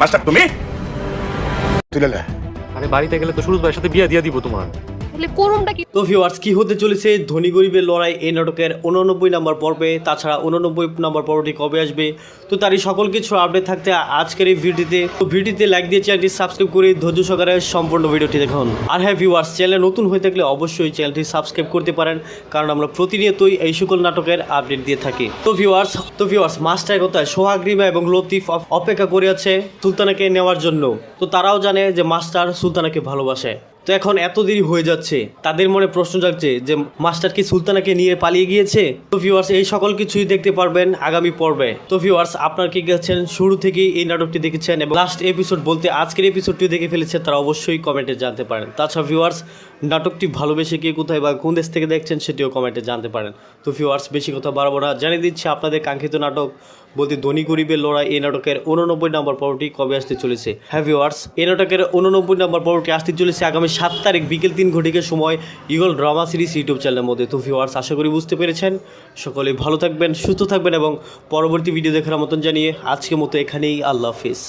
Master তুমি তুলে নে। আরে বাড়িতে গেলে তো সুরজ ভাইয়ের সাথে বিয়ে দিয়ে দিব তোমার। তাহলে করুমটা কি? তো ভিউয়ার্স, কি হতে চলেছে ধনী গরিবের লড়াই এই নাটকের 89 নম্বর পর্বে, তাছাড়া 89 নম্বর পর্বটি কবে আসবে, তো তারই সকল কিছু আপডেট থাকতে আজকের এই ভিডিওতে। তো ভিডিওতে লাইক দিয়ে চ্যানেলটি সাবস্ক্রাইব করে ধৈর্য সহকারে সম্পূর্ণ ভিডিওটি দেখুন। আর হ্যাঁ ভিউয়ার্স, চ্যানেলে নতুন হয়ে থাকলে অবশ্যই চ্যানেলটি সাবস্ক্রাইব করতে পারেন, কারণ আমরা প্রতিনিয়তই এই সকল নাটকের আপডেট দিয়ে থাকি। তো ভিউয়ার্স মাস্টার কথায় সোহাগ, রিমা এবং লতিফ অপেক্ষা করে আছে সুলতানাকে নেওয়ার জন্য। তো তারাও জানে যে মাস্টার সুলতানাকে ভালোবাসে। তো এখন এত দেরি হয়ে যাচ্ছে, তাদের মনে প্রশ্ন জাগছে যে মাস্টার কি সুলতানাকে নিয়ে পালিয়ে গিয়েছে। তো ভিউয়ার্স, এই সকল কিছুই দেখতে পারবেন আগামী পর্বে। তো ভিউয়ার্স, আপনার কি গেছেন শুরু থেকেই এই নাটকটি দেখেছেন এবং লাস্ট এপিসোড বলতে আজকের এপিসোডটি দেখে ফেলেছেন, তারা অবশ্যই কমেন্টে জানতে পারেন। তাছাড়া ভিউয়ার্স, নাটকটি ভালোবেসে কে কোথায় বা কোন দেশ থেকে দেখছেন সেটিও কমেন্টে জানতে পারেন। তো ভিউয়ার্স, বেশি কথা বাড়াবো না, জানিয়ে দিচ্ছি আপনাদের কাঙ্ক্ষিত নাটক বলতে ধনী গরিবের লড়াই এই নাটকের 89 নম্বর পর্বটি কবে আসতে চলেছে। হ্যাঁ ভিউয়ার্স, এই নাটকের 89 নম্বর পর্বটি আসতে চলেছে আগামী 7 তারিখ বিকেল 3 ঘটিকার সময় ইগল ড্রামা সিরিজ ইউটিউব চ্যানেলের মধ্যে। তো ভিউয়ার্স, আশা করি বুঝতে পেরেছেন। সকলেই ভালো থাকবেন, সুস্থ থাকবেন এবং পরবর্তী ভিডিও দেখার মতন জানিয়ে আজকের মতো এখানেই আল্লাহ হাফিজ।